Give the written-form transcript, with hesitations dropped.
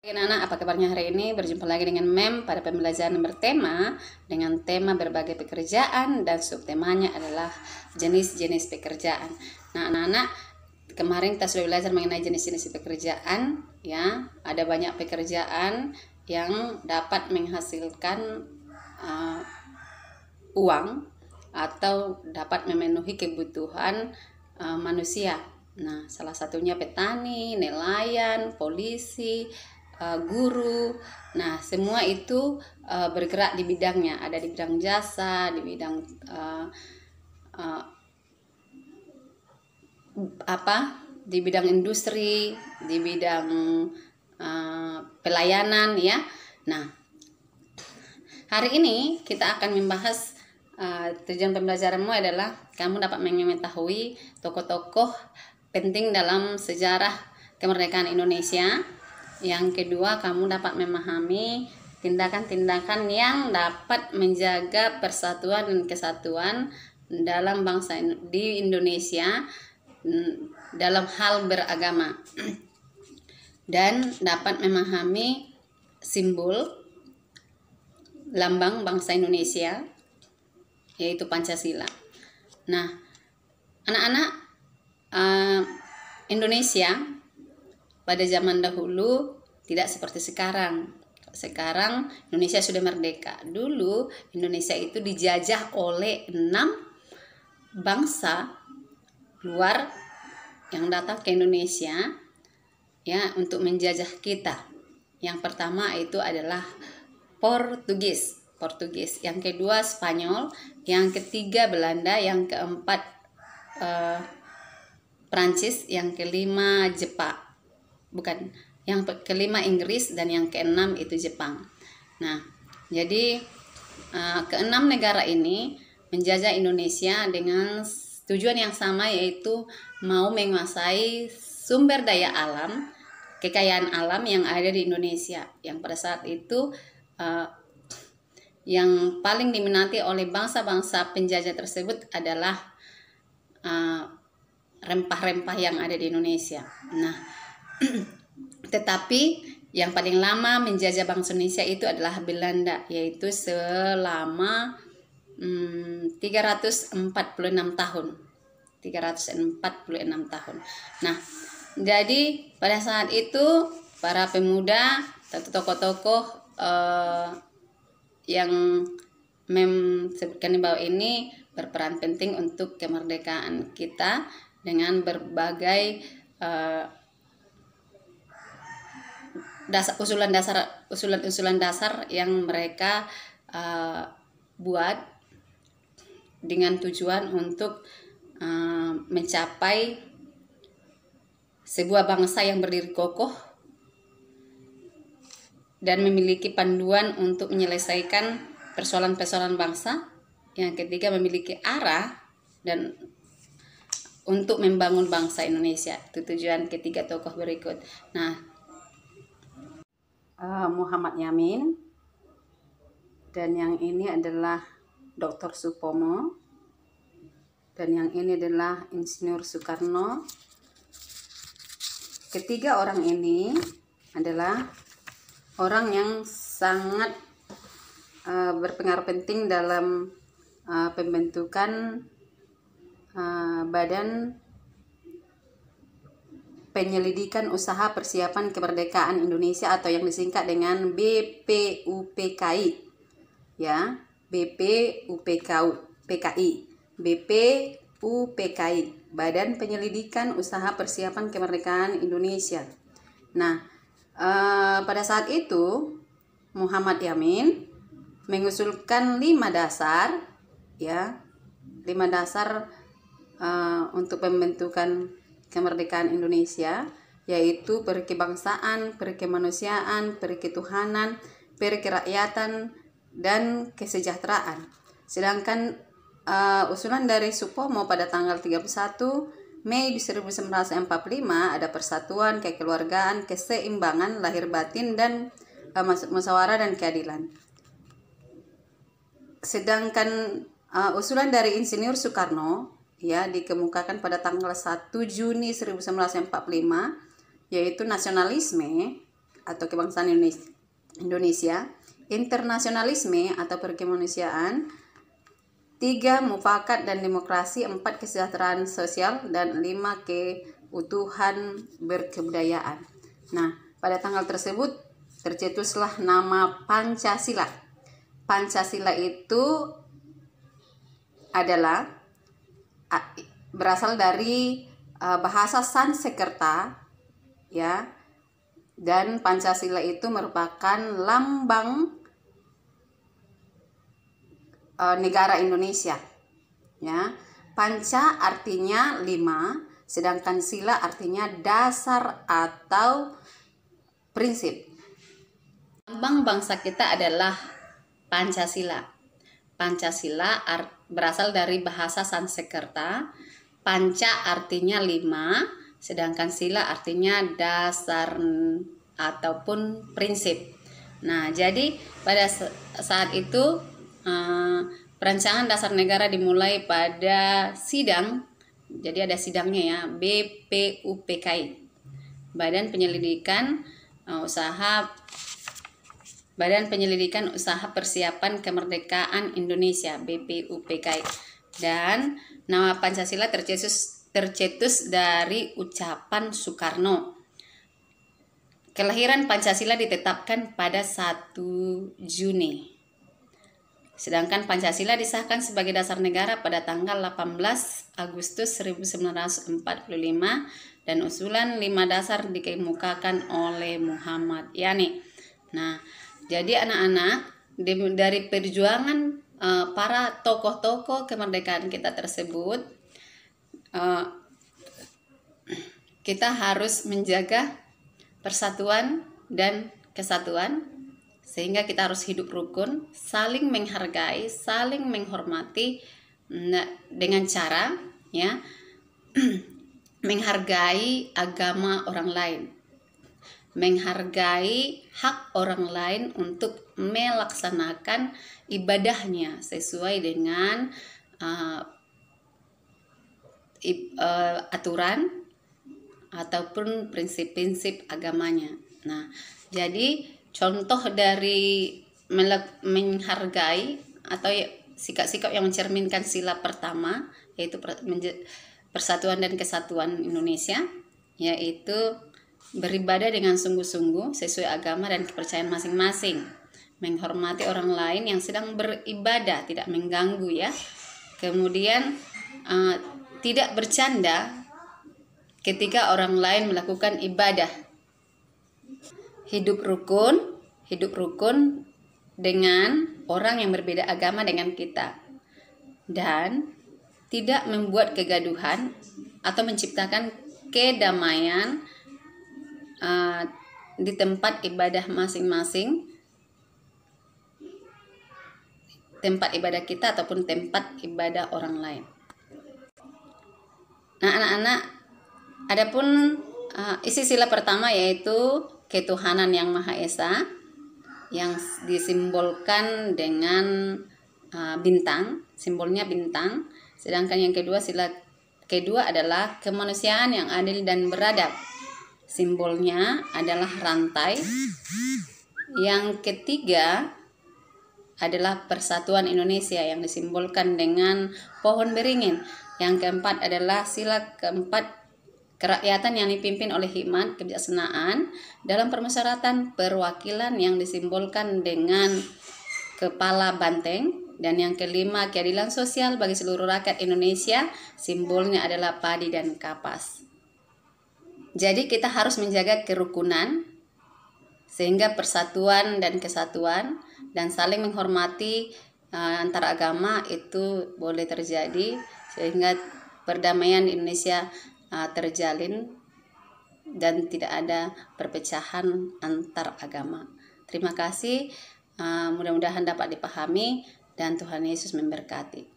Anak-anak, apa kabarnya hari ini? Berjumpa lagi dengan Mem pada pembelajaran bertema dengan tema berbagai pekerjaan dan subtemanya adalah jenis-jenis pekerjaan. Nah, anak-anak, kemarin kita sudah belajar mengenai jenis-jenis pekerjaan, ya. Ada banyak pekerjaan yang dapat menghasilkan uang atau dapat memenuhi kebutuhan manusia. Nah, salah satunya petani, nelayan, polisi, guru. Nah, semua itu bergerak di bidangnya. Ada di bidang jasa, di bidang di bidang industri, di bidang pelayanan, ya. Nah, hari ini kita akan membahas tujuan pembelajaranmu adalah kamu dapat mengetahui tokoh-tokoh penting dalam sejarah kemerdekaan Indonesia. Yang kedua, kamu dapat memahami tindakan-tindakan yang dapat menjaga persatuan dan kesatuan dalam bangsa di Indonesia dalam hal beragama, dan dapat memahami simbol lambang bangsa Indonesia yaitu Pancasila. Nah, anak-anak, Indonesia pada zaman dahulu tidak seperti sekarang. Sekarang Indonesia sudah merdeka. Dulu Indonesia itu dijajah oleh 6 bangsa luar yang datang ke Indonesia, ya, untuk menjajah kita. Yang pertama itu adalah Portugis, yang kedua Spanyol, yang ketiga Belanda, yang keempat Prancis, yang kelima yang kelima Inggris, dan yang keenam itu Jepang. Nah, jadi keenam negara ini menjajah Indonesia dengan tujuan yang sama, yaitu mau menguasai sumber daya alam, kekayaan alam yang ada di Indonesia, yang pada saat itu yang paling diminati oleh bangsa-bangsa penjajah tersebut adalah rempah-rempah yang ada di Indonesia. Nah, tetapi yang paling lama menjajah bangsa Indonesia itu adalah Belanda, yaitu selama 346 tahun. Nah, jadi pada saat itu para pemuda atau tokoh-tokoh yang sebutkan di bawah ini berperan penting untuk kemerdekaan kita dengan berbagai usulan dasar yang mereka buat dengan tujuan untuk mencapai sebuah bangsa yang berdiri kokoh dan memiliki panduan untuk menyelesaikan persoalan-persoalan bangsa. Yang ketiga, memiliki arah dan untuk membangun bangsa Indonesia. Itu tujuan ketiga tokoh berikut. Nah, Muhammad Yamin, dan yang ini adalah Dr. Supomo, dan yang ini adalah Insinyur Soekarno. Ketiga orang ini adalah orang yang sangat berpengaruh penting dalam pembentukan Badan Penyelidikan Usaha Persiapan Kemerdekaan Indonesia atau yang disingkat dengan BPUPKI, ya, BPUPKI, Badan Penyelidikan Usaha Persiapan Kemerdekaan Indonesia. Nah, pada saat itu Muhammad Yamin mengusulkan 5 dasar, ya, 5 dasar untuk pembentukan kemerdekaan Indonesia, yaitu perikebangsaan, perikemanusiaan, periketuhanan, perikerakyatan, dan kesejahteraan. Sedangkan usulan dari Supomo pada tanggal 31 Mei 1945 ada persatuan, kekeluargaan, keseimbangan lahir batin, dan musyawarah dan keadilan. Sedangkan usulan dari Insinyur Soekarno, ya, dikemukakan pada tanggal 1 Juni 1945, yaitu nasionalisme, atau kebangsaan Indonesia, internasionalisme atau perkemanusiaan, 3 mufakat dan demokrasi, 4 kesejahteraan sosial, dan 5 keutuhan berkebudayaan. Nah, pada tanggal tersebut tercetuslah nama Pancasila. Pancasila itu adalah berasal dari bahasa Sanskerta, ya. Dan Pancasila itu merupakan lambang negara Indonesia, ya. Panca artinya 5, sedangkan sila artinya dasar atau prinsip. Lambang bangsa kita adalah Pancasila. Pancasila berasal dari bahasa Sanskerta. Panca artinya 5, sedangkan sila artinya dasar ataupun prinsip. Nah, jadi pada saat itu perancangan dasar negara dimulai pada sidang. Jadi ada sidangnya ya, BPUPKI, Badan Penyelidikan Usaha Persiapan Kemerdekaan Indonesia, BPUPKI. Dan nama Pancasila tercetus dari ucapan Soekarno. Kelahiran Pancasila ditetapkan pada 1 Juni. Sedangkan Pancasila disahkan sebagai dasar negara pada tanggal 18 Agustus 1945 dan usulan 5 dasar dikemukakan oleh Muhammad Yani. Nah, jadi anak-anak, dari perjuangan para tokoh-tokoh kemerdekaan kita tersebut, kita harus menjaga persatuan dan kesatuan, sehingga kita harus hidup rukun, saling menghargai, saling menghormati, dengan cara ya menghargai agama orang lain, menghargai hak orang lain untuk melaksanakan ibadahnya sesuai dengan aturan ataupun prinsip-prinsip agamanya. Nah, jadi contoh dari menghargai atau sikap-sikap yang mencerminkan sila pertama, yaitu persatuan dan kesatuan Indonesia, yaitu beribadah dengan sungguh-sungguh sesuai agama dan kepercayaan masing-masing, menghormati orang lain yang sedang beribadah, tidak mengganggu ya. Kemudian tidak bercanda ketika orang lain melakukan ibadah. Hidup rukun dengan orang yang berbeda agama dengan kita, dan tidak membuat kegaduhan atau menciptakan kedamaian di tempat ibadah masing-masing, tempat ibadah kita ataupun tempat ibadah orang lain. Nah, anak-anak, adapun isi sila pertama yaitu ketuhanan yang Maha Esa, yang disimbolkan dengan bintang, simbolnya bintang. Sedangkan yang kedua, sila kedua adalah kemanusiaan yang adil dan beradab, simbolnya adalah rantai. Yang ketiga adalah persatuan Indonesia yang disimbolkan dengan pohon beringin. Yang keempat adalah sila keempat, kerakyatan yang dipimpin oleh hikmat kebijaksanaan dalam permusyawaratan perwakilan yang disimbolkan dengan kepala banteng. Dan yang kelima, keadilan sosial bagi seluruh rakyat Indonesia, simbolnya adalah padi dan kapas. Jadi kita harus menjaga kerukunan sehingga persatuan dan kesatuan dan saling menghormati antar agama itu boleh terjadi, sehingga perdamaian di Indonesia terjalin dan tidak ada perpecahan antar agama. Terima kasih, mudah-mudahan dapat dipahami dan Tuhan Yesus memberkati.